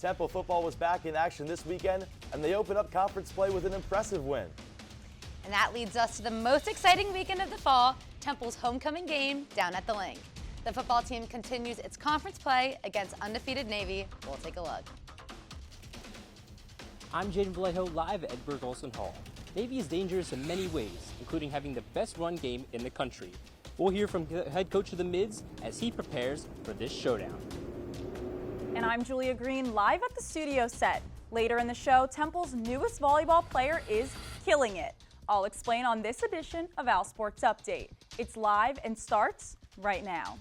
Temple football was back in action this weekend, and they opened up conference play with an impressive win. And that leads us to the most exciting weekend of the fall, Temple's homecoming game down at the Link. The football team continues its conference play against undefeated Navy. We'll take a look. I'm Jaden Vallejo, live at Edward Olson Hall. Navy is dangerous in many ways, including having the best run game in the country. We'll hear from the head coach of the Mids as he prepares for this showdown. And I'm Julia Green, live at the studio set. Later in the show, Temple's newest volleyball player is killing it. I'll explain on this edition of OwlSports Update. It's live and starts right now.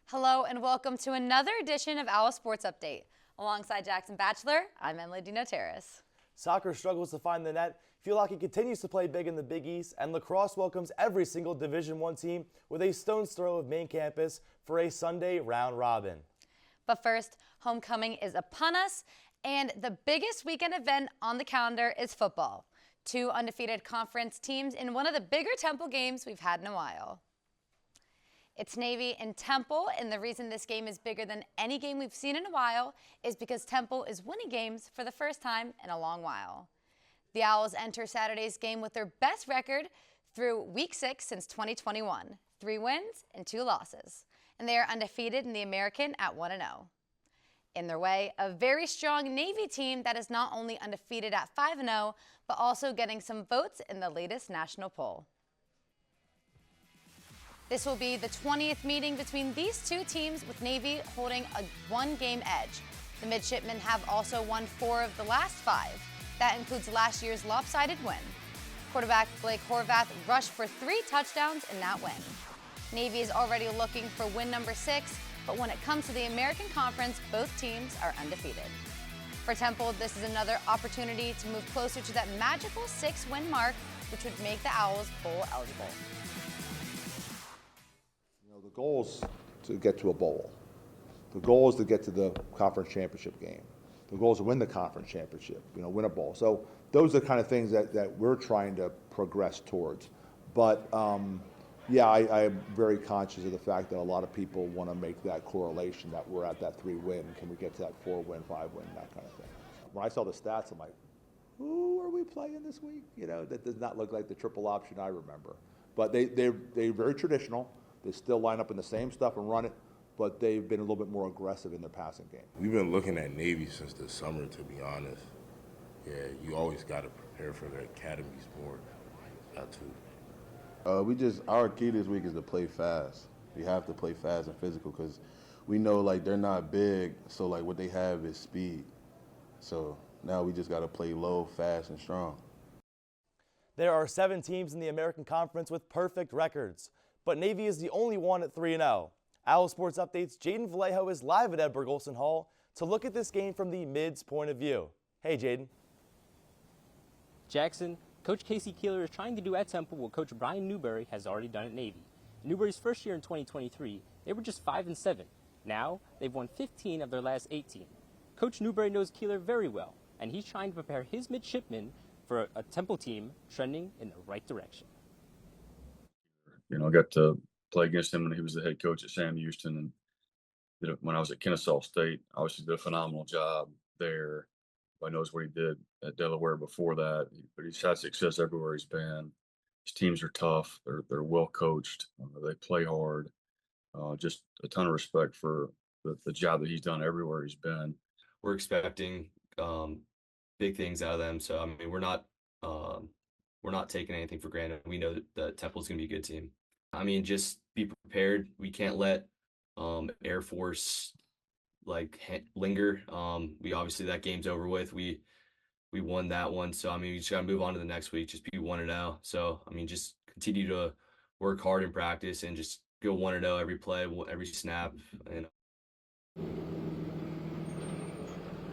Hello and welcome to another edition of OwlSports Update. Alongside Jackson Batchler, I'm Emily Notaris. Soccer struggles to find the net. Field hockey continues to play big in the Big East, and lacrosse welcomes every single Division I team with a stone's throw of main campus for a Sunday round robin. But first, homecoming is upon us, and the biggest weekend event on the calendar is football. Two undefeated conference teams in one of the bigger Temple games we've had in a while. It's Navy and Temple, and the reason this game is bigger than any game we've seen in a while is because Temple is winning games for the first time in a long while. The Owls enter Saturday's game with their best record through Week 6 since 2021, 3 wins and 2 losses, and they are undefeated in the American at 1-0. In their way, a very strong Navy team that is not only undefeated at 5-0, but also getting some votes in the latest national poll. This will be the 20th meeting between these two teams, with Navy holding a 1-game edge. The midshipmen have also won 4 of the last 5. That includes last year's lopsided win. Quarterback Blake Horvath rushed for 3 touchdowns in that win. Navy is already looking for win number 6, but when it comes to the American Conference, both teams are undefeated. For Temple, this is another opportunity to move closer to that magical 6-win mark, which would make the Owls bowl eligible. The goal is to get to a bowl. The goal is to get to the conference championship game. The goal is to win the conference championship, win a bowl. So those are the kind of things that we're trying to progress towards. But yeah, I am very conscious of the fact that a lot of people want to make that correlation that we're at that 3-win. Can we get to that 4-win, 5-win, that kind of thing. When I saw the stats, I'm like, who are we playing this week? That does not look like the triple option I remember. But they're very traditional. They still line up in the same stuff and run it, but they've been a little bit more aggressive in their passing game. We've been looking at Navy since the summer, to be honest. Yeah, you always got to prepare for their academies more. Got to. Our key this week is to play fast. We have to play fast and physical because we know they're not big, so what they have is speed. So now we just got to play low, fast, and strong. There are 7 teams in the American Conference with perfect records, but Navy is the only one at 3-0. OwlSports Update's Jaden Vallejo is live at Edward Olson Hall to look at this game from the Mids' point of view. Hey, Jaden. Jackson, Coach Casey Keeler is trying to do at Temple what Coach Brian Newberry has already done at Navy. In Newberry's first year in 2023, they were just 5-7. Now, they've won 15 of their last 18. Coach Newberry knows Keeler very well, and he's trying to prepare his midshipmen for a Temple team trending in the right direction. I got to play against him when he was the head coach at Sam Houston, and when I was at Kennesaw State, obviously did a phenomenal job there. Everybody knows what he did at Delaware before that, but he's had success everywhere he's been. His teams are tough. They're well coached. They play hard. Just a ton of respect for the job that he's done everywhere he's been. We're expecting big things out of them. So we're not taking anything for granted. We know that Temple's going to be a good team. Just be prepared. We can't let Air Force linger. We obviously, that game's over with. We won that one. So we just got to move on to the next week. Just be 1-0. So just continue to work hard in practice and just go 1-0 every play, every snap, and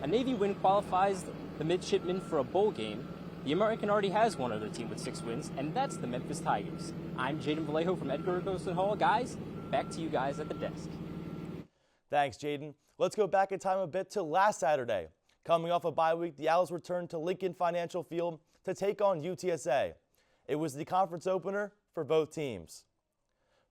Navy win qualifies the midshipmen for a bowl game. The American already has one other team with 6 wins, and that's the Memphis Tigers. I'm Jaden Vallejo from Edgar Golson Hall. Guys, back to you guys at the desk. Thanks, Jaden. Let's go back in time a bit to last Saturday. Coming off a bye week, the Owls returned to Lincoln Financial Field to take on UTSA. It was the conference opener for both teams.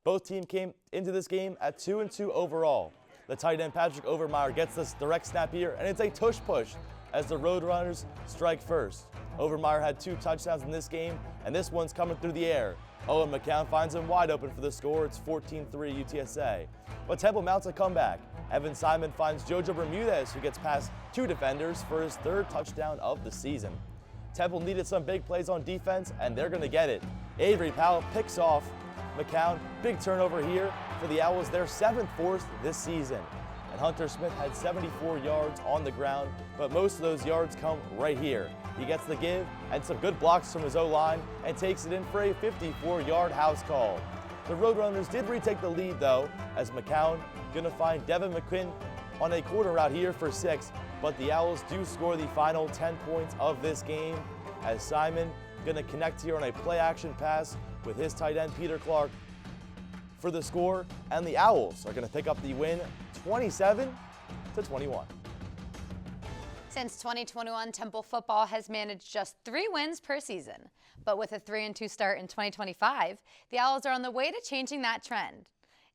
Both teams came into this game at 2-2 overall. The tight end Patrick Overmeyer gets this direct snap here, and it's a tush push as the Roadrunners strike first. Overmeyer had 2 touchdowns in this game, and this one's coming through the air. Owen McCown finds him wide open for the score. It's 14-3 UTSA. But Temple mounts a comeback. Evan Simon finds Jojo Bermudez, who gets past 2 defenders for his 3rd touchdown of the season. Temple needed some big plays on defense, and they're going to get it. Avery Powell picks off McCown. Big turnover here for the Owls, their 7th forced this season. And Hunter Smith had 74 yards on the ground, but most of those yards come right here. He gets the give and some good blocks from his O-line and takes it in for a 54-yard house call. The Roadrunners did retake the lead, though, as McCown going to find Devin McQuinn on a quarter route here for 6, but the Owls do score the final 10 points of this game as Simon going to connect here on a play-action pass with his tight end Peter Clark for the score, and the Owls are going to pick up the win 27-21. Since 2021, Temple football has managed just 3 wins per season. But with a 3-2 start in 2025, the Owls are on the way to changing that trend.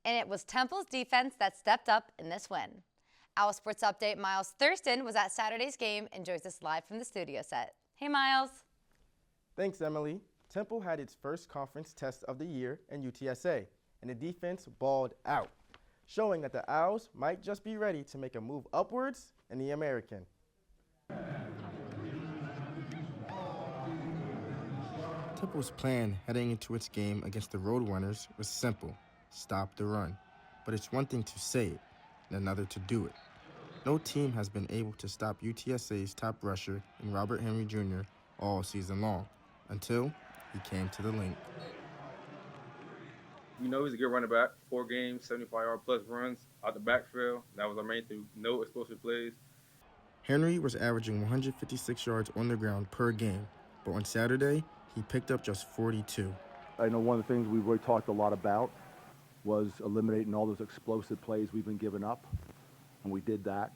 And it was Temple's defense that stepped up in this win. OwlSports update Miles Thurston was at Saturday's game and joins us live from the studio set. Hey, Miles. Thanks, Emily. Temple had its first conference test of the year in UTSA, and the defense balled out, showing that the Owls might just be ready to make a move upwards in the American. Temple's plan heading into its game against the Roadrunners was simple: stop the run. But it's one thing to say it, and another to do it. No team has been able to stop UTSA's top rusher in Robert Henry Jr. all season long, until he came to the link. You know, he's a good running back. 4 games, 75-yard plus runs out the backfield. That was our main thing. No explosive plays. Henry was averaging 156 yards on the ground per game, but on Saturday, he picked up just 42. I know one of the things we really talked a lot about was eliminating all those explosive plays we've been giving up, and we did that.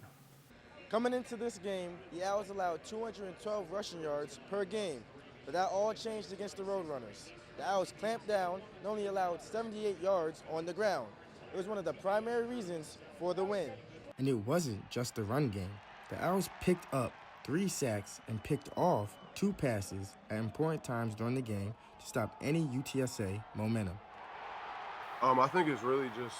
Coming into this game, the Owls allowed 212 rushing yards per game, but that all changed against the Roadrunners. The Owls clamped down and only allowed 78 yards on the ground. It was one of the primary reasons for the win. And it wasn't just the run game. The Owls picked up 3 sacks and picked off 2 passes at important times during the game to stop any UTSA momentum. I think it's really just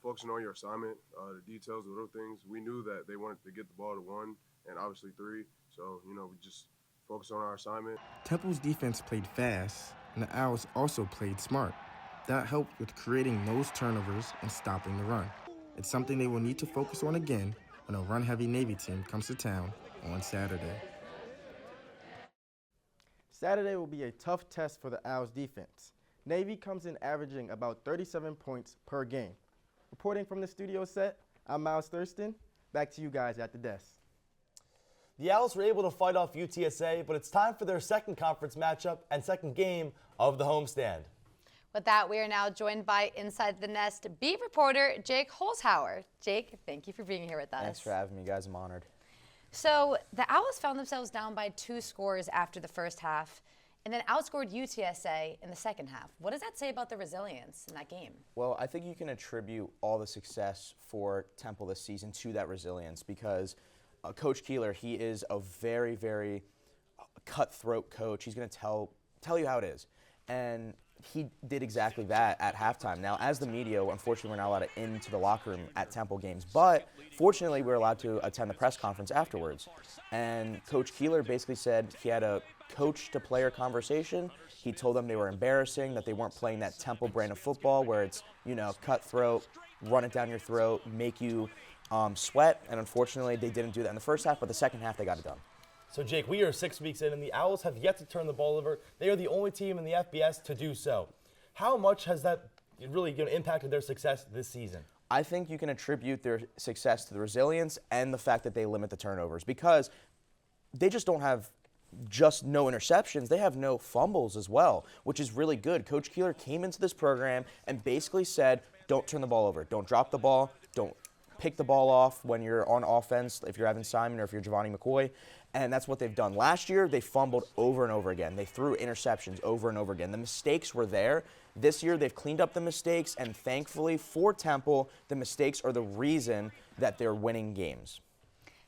focusing on your assignment, the details, the little things. We knew that they wanted to get the ball to 1 and obviously 3, so, we just focus on our assignment. Temple's defense played fast, and the Owls also played smart. That helped with creating those turnovers and stopping the run. It's something they will need to focus on again when a run-heavy Navy team comes to town on Saturday. Saturday will be a tough test for the Owls defense. Navy comes in averaging about 37 points per game. Reporting from the studio set, I'm Miles Thurston. Back to you guys at the desk. The Owls were able to fight off UTSA, but it's time for their second conference matchup and second game of the homestand. With that, we are now joined by Inside the Nest beat reporter Jake Holzhauer. Jake, thank you for being here with us. Thanks for having me, guys. I'm honored. So the Owls found themselves down by 2 scores after the first half and then outscored UTSA in the second half. What does that say about the resilience in that game? Well, I think you can attribute all the success for Temple this season to that resilience because Coach Keeler, he is a very, very cutthroat coach. He's going to tell you how it is. And he did exactly that at halftime. Now, as the media, unfortunately, we're not allowed into the locker room at Temple games, but fortunately, we're allowed to attend the press conference afterwards. And Coach Keeler basically said he had a coach-to-player conversation. He told them they were embarrassing, that they weren't playing that Temple brand of football where it's, cutthroat, run it down your throat, make you sweat. And unfortunately, they didn't do that in the first half, but the second half, they got it done. So, Jake, we are 6 weeks in, and the Owls have yet to turn the ball over. They are the only team in the FBS to do so. How much has that really impacted their success this season? I think you can attribute their success to the resilience and the fact that they limit the turnovers, because they just don't have just no interceptions. They have no fumbles as well, which is really good. Coach Keeler came into this program and basically said, don't turn the ball over. Don't drop the ball. Don't pick the ball off when you're on offense, if you're Evan Simon or if you're Giovanni McCoy. And that's what they've done. Last year, they fumbled over and over again. They threw interceptions over and over again. The mistakes were there. This year, they've cleaned up the mistakes, and thankfully for Temple, the mistakes are the reason that they're winning games.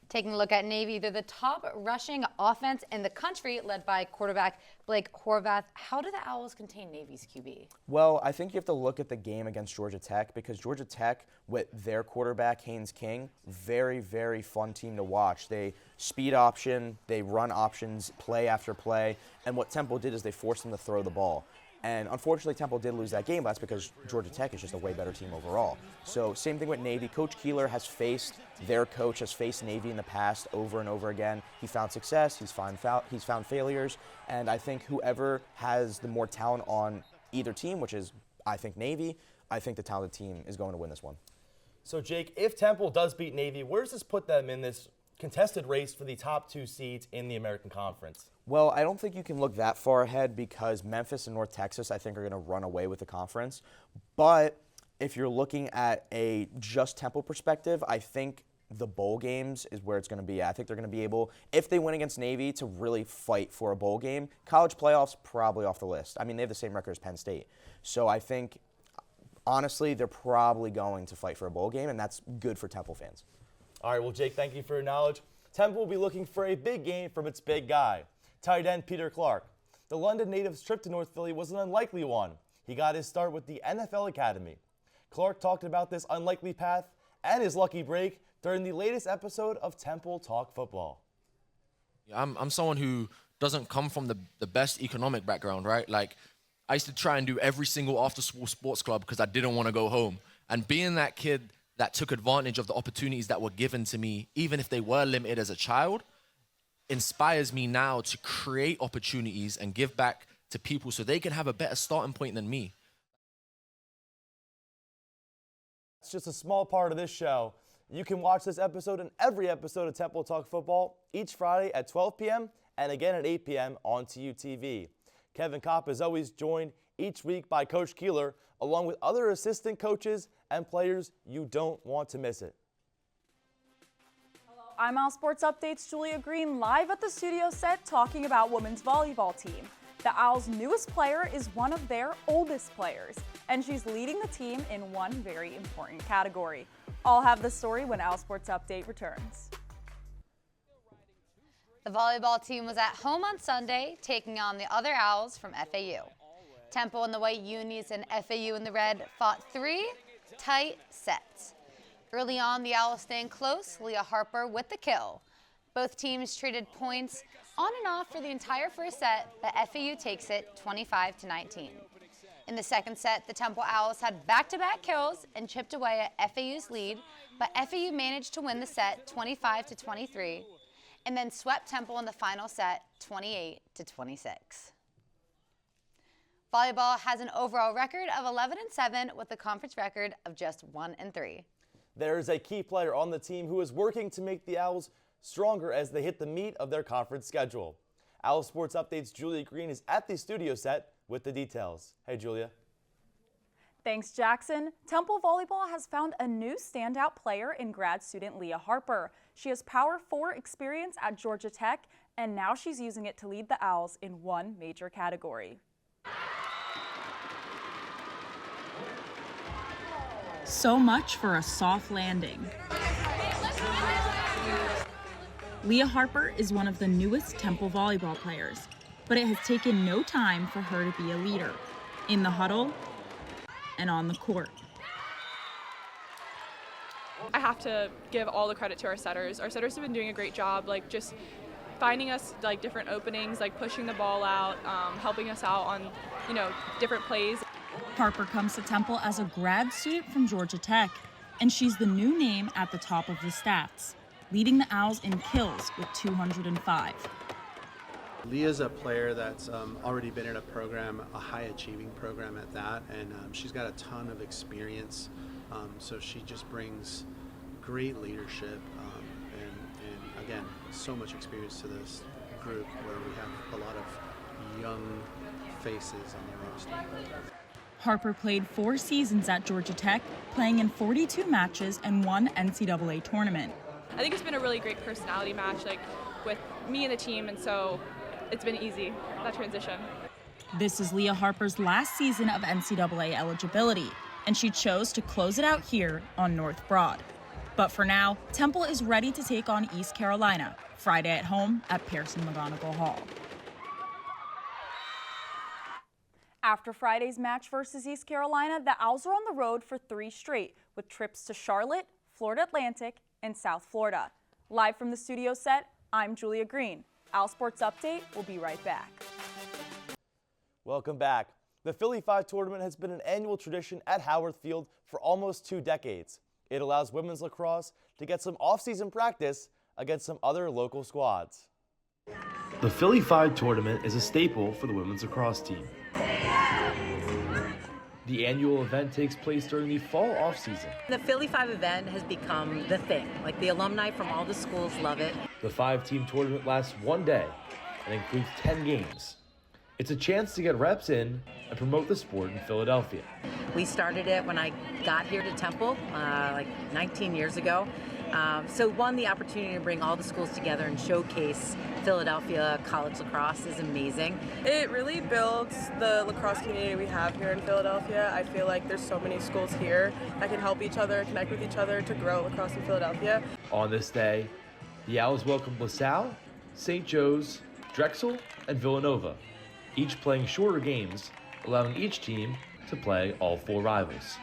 Taking a look at Navy, they're the top rushing offense in the country, led by quarterback Blake Horvath. How do the Owls contain Navy's QB? Well, I think you have to look at the game against Georgia Tech, because Georgia Tech, with their quarterback, Haynes King, very, very fun team to watch. They speed option, they run options, play after play, and what Temple did is they forced them to throw the ball. And unfortunately, Temple did lose that game, but that's because Georgia Tech is just a way better team overall. So same thing with Navy. Coach Keeler has faced, their coach has faced Navy in the past over and over again. He found success, he's found failures, and I think whoever has the more talent on either team, which is, I think, Navy, I think the talented team is going to win this one. So Jake, if Temple does beat Navy, where does this put them in this contested race for the top 2 seeds in the American Conference? Well, I don't think you can look that far ahead, because Memphis and North Texas, I think, are going to run away with the conference. But if you're looking at a just Temple perspective, I think the bowl games is where it's going to be at. I think they're going to be able, if they win against Navy, to really fight for a bowl game. College playoffs, probably off the list. I mean, they have the same record as Penn State. So I think, honestly, they're probably going to fight for a bowl game, and that's good for Temple fans. All right, well, Jake, thank you for your knowledge. Temple will be looking for a big game from its big guy, tight end Peter Clark. The London native's trip to North Philly was an unlikely one. He got his start with the NFL Academy. Clark talked about this unlikely path and his lucky break during the latest episode of Temple Talk Football. I'm someone who doesn't come from the best economic background, right? Like, I used to try and do every single after-school sports club because I didn't want to go home. And being that kid that took advantage of the opportunities that were given to me, even if they were limited as a child, inspires me now to create opportunities and give back to people so they can have a better starting point than me. It's just a small part of this show. You can watch this episode and every episode of Temple Talk Football each Friday at 12 p.m. and again at 8 p.m. on TUTV. Kevin Kopp is always joined each week by Coach Keeler, along with other assistant coaches and players. You don't want to miss it. I'm OwlSports Updates Julia Green, live at the studio set talking about women's volleyball team. The Owls' newest player is one of their oldest players, and she's leading the team in one very important category. I'll have the story when OwlSports Update returns. The volleyball team was at home on Sunday, taking on the other Owls from FAU. Temple in the white unis and FAU in the red fought 3 tight sets. Early on, the Owls staying close, Leah Harper with the kill. Both teams traded points on and off for the entire first set, but FAU takes it 25-19. In the second set, the Temple Owls had back-to-back kills and chipped away at FAU's lead, but FAU managed to win the set 25-23 and then swept Temple in the final set 28-26. Volleyball has an overall record of 11-7 with a conference record of just 1-3. There is a key player on the team who is working to make the Owls stronger as they hit the meat of their conference schedule. OwlSports Updates Julia Green is at the studio set with the details. Hey, Julia. Thanks, Jackson. Temple Volleyball has found a new standout player in grad student Leah Harper. She has Power 4 experience at Georgia Tech, and now she's using it to lead the Owls in one major category. So much for a soft landing. Leah Harper is one of the newest Temple volleyball players, but it has taken no time for her to be a leader in the huddle and on the court. I have to give all the credit to our setters. Our setters have been doing a great job, like just finding us like different openings, like pushing the ball out, helping us out on, different plays. Harper comes to Temple as a grad student from Georgia Tech, and she's the new name at the top of the stats, leading the Owls in kills with 205. Leah's a player that's already been in a program, a high-achieving program at that, and she's got a ton of experience So she just brings great leadership and again, so much experience to this group where we have a lot of young faces on the roster. Harper played 4 seasons at Georgia Tech, playing in 42 matches and 1 NCAA tournament. I think it's been a really great personality match, like with me and the team, and so it's been easy, that transition. This is Leah Harper's last season of NCAA eligibility, and she chose to close it out here on North Broad. But for now, Temple is ready to take on East Carolina, Friday at home at Pearson-McGonigal Hall. After Friday's match versus East Carolina, the Owls are on the road for 3 straight, with trips to Charlotte, Florida Atlantic, and South Florida. Live from the studio set, I'm Julia Green. OwlSports Update will be right back. Welcome back. The Philly 5 tournament has been an annual tradition at Howard Field for almost 2 decades. It allows women's lacrosse to get some off-season practice against some other local squads. The Philly 5 tournament is a staple for the women's lacrosse team. The annual event takes place during the fall off-season. The Philly 5 event has become the thing. Like, the alumni from all the schools love it. The 5-team tournament lasts 1 day and includes 10 games. It's a chance to get reps in and promote the sport in Philadelphia. We started it when I got here to Temple, like 19 years ago. So one, the opportunity to bring all the schools together and showcase Philadelphia college lacrosse is amazing. It really builds the lacrosse community we have here in Philadelphia. I feel like there's so many schools here that can help each other, connect with each other to grow lacrosse in Philadelphia. On this day, the Owls welcomed LaSalle, St. Joe's, Drexel, and Villanova, each playing shorter games, allowing each team to play all 4 rivals.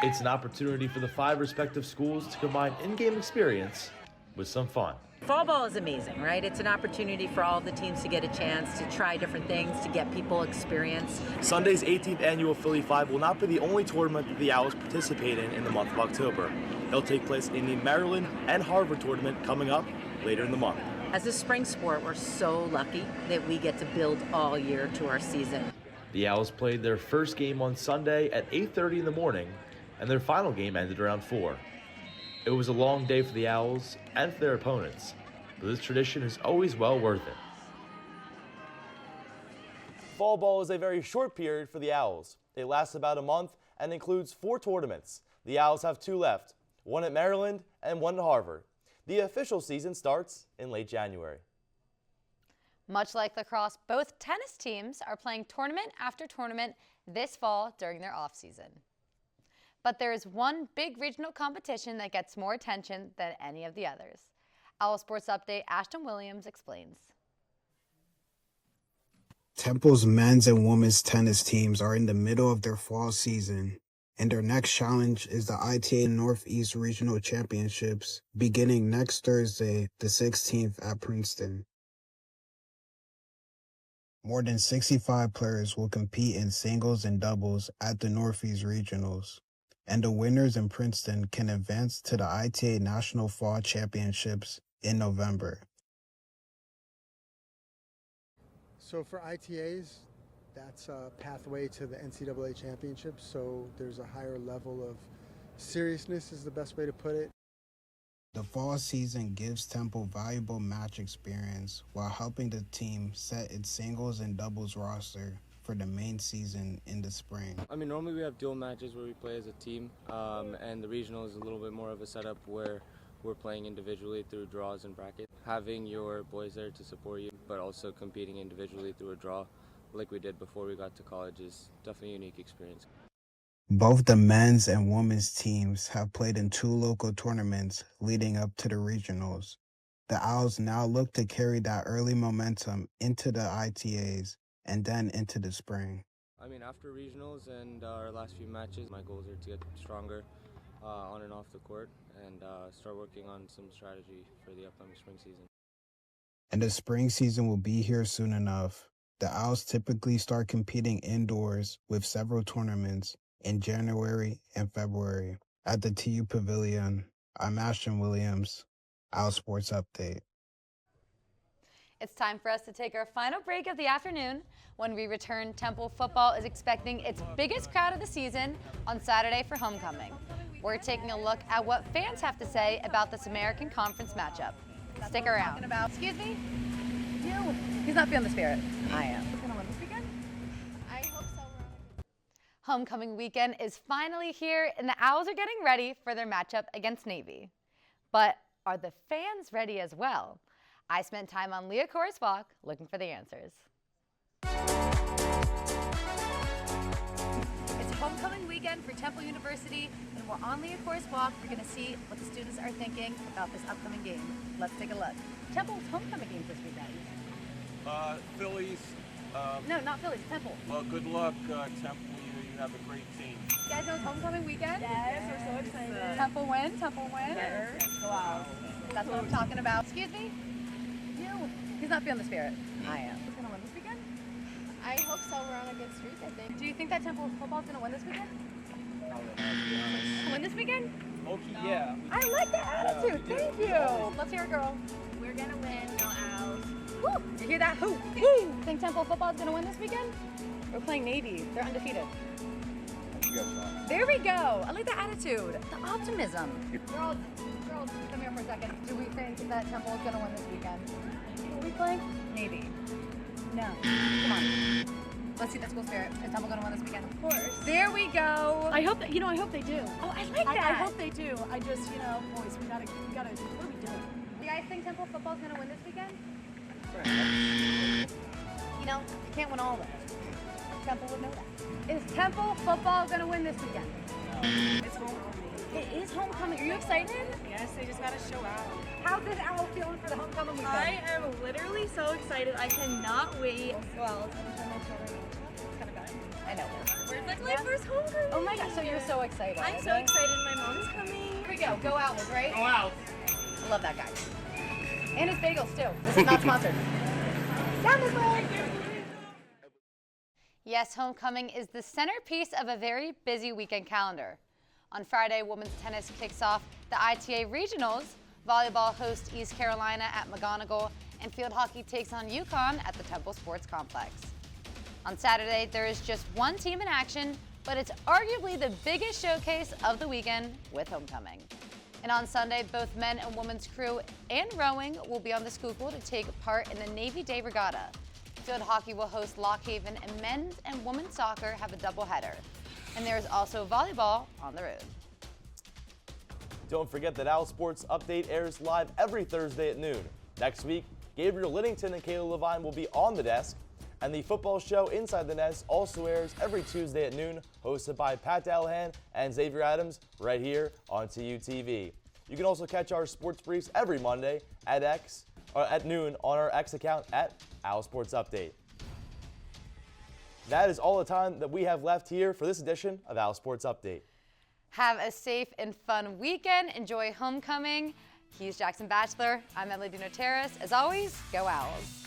It's an opportunity for the 5 respective schools to combine in-game experience with some fun. Fall ball is amazing, right? It's an opportunity for all the teams to get a chance to try different things, to get people experience. Sunday's 18th annual Philly 5 will not be the only tournament that the Owls participate in the month of October. It'll take place in the Maryland and Harvard tournament coming up later in the month. As a spring sport, we're so lucky that we get to build all year to our season. The Owls played their first game on Sunday at 8:30 in the morning, and their final game ended around 4. It was a long day for the Owls and for their opponents, but this tradition is always well worth it. Fall ball is a very short period for the Owls. It lasts about a month and includes 4 tournaments. The Owls have 2 left, one at Maryland and one at Harvard. The official season starts in late January. Much like lacrosse, both tennis teams are playing tournament after tournament this fall during their off-season. But there is one big regional competition that gets more attention than any of the others. OwlSports Update, Ashton Williams explains. Temple's men's and women's tennis teams are in the middle of their fall season, and their next challenge is the ITA Northeast Regional Championships, beginning next Thursday, the 16th at Princeton. More than 65 players will compete in singles and doubles at the Northeast Regionals, and the winners in Princeton can advance to the ITA National Fall Championships in November. So for ITAs, that's a pathway to the NCAA championships, so there's a higher level of seriousness is the best way to put it. The fall season gives Temple valuable match experience while helping the team set its singles and doubles roster for the main season in the spring. I mean, normally we have dual matches where we play as a team, and the regional is a little bit more of a setup where we're playing individually through draws and brackets. Having your boys there to support you, but also competing individually through a draw like we did before we got to college is definitely a unique experience. Both the men's and women's teams have played in 2 local tournaments leading up to the regionals. The Owls now look to carry that early momentum into the ITAs and then into the spring. I mean, after regionals and our last few matches, my goals are to get stronger on and off the court and start working on some strategy for the upcoming spring season. And the spring season will be here soon enough. The Owls typically start competing indoors with several tournaments in January and February. At the TU Pavilion, I'm Ashton Williams, OwlSports Update. It's time for us to take our final break of the afternoon. When we return, Temple football is expecting its biggest crowd of the season on Saturday for homecoming. We're taking a look at what fans have to say about this American Conference matchup. Stick around. Excuse me? You. He's not feeling the spirit. I am. Who's gonna win this weekend? I hope so. Homecoming weekend is finally here, and the Owls are getting ready for their matchup against Navy. But are the fans ready as well? I spent time on Leah-Cor's Walk looking for the answers. It's homecoming weekend for Temple University, and we're on Leah-Cor's Walk. We're going to see what the students are thinking about this upcoming game. Let's take a look. Temple's homecoming games this weekend. Phillies. No, not Phillies, Temple. Well, good luck, Temple. You have a great team. You guys know it's homecoming weekend? Yes, we're so excited. Temple win, Temple win. Yes. Go Owls. That's what I'm talking about. Excuse me? You. He's not feeling the spirit. I am. Who's going to win this weekend? I hope so. We're on a good streak, I think. Do you think that Temple football is going to win this weekend? Win this weekend? Okay, yeah. I like that attitude. Thank you. Let's hear it, girl. We're gonna win. Go Owls. Woo! You hear that? Who? Woo! Think Temple football is going to win this weekend? We're playing Navy. They're undefeated. There we go. I like the attitude. The optimism. Girls, come here for a second. Do we think that Temple is going to win this weekend? Who are we playing? Navy. No. Come on. Let's see that school spirit. Is Temple going to win this weekend? Of course. There we go. I hope that, I hope they do. Oh, I like that. I hope they do. I just, boys, we gotta, what are we doing? Do you guys think Temple football is going to win this weekend? You can't win all of it. Temple would know that. Is Temple football going to win this weekend? It's homecoming. It is homecoming. Are you excited? Yes, they just gotta show out. How's this Owl feeling for the homecoming weekend? I am literally so excited. I cannot wait. Well, I know. where's my first homecoming? Oh my gosh, so you're so excited. I'm so excited. My mom's coming. Here we go. Go Owls, right? Go Owls. I love that guy. And his bagels, too. This is not sponsored. Down this way. Yes, homecoming is the centerpiece of a very busy weekend calendar. On Friday, women's tennis kicks off the ITA Regionals. Volleyball hosts East Carolina at McGonigal, and field hockey takes on UConn at the Temple Sports Complex. On Saturday, there is just one team in action, but it's arguably the biggest showcase of the weekend with homecoming. And on Sunday, both men and women's crew and rowing will be on the Schuylkill to take part in the Navy Day Regatta. Field hockey will host Lock Haven, and men's and women's soccer have a doubleheader. And there is also volleyball on the road. Don't forget that OwlSports Update airs live every Thursday at noon. Next week, Gabriel Liddington and Kayla Levine will be on the desk. And the football show Inside the Nest also airs every Tuesday at noon, hosted by Pat Dallahan and Xavier Adams right here on TUTV. You can also catch our sports briefs every Monday at noon on our X account at OwlSports Update. That is all the time that we have left here for this edition of OwlSports Update. Have a safe and fun weekend. Enjoy homecoming. He's Jackson Batchler. I'm Emily Notaris. As always, go Owls.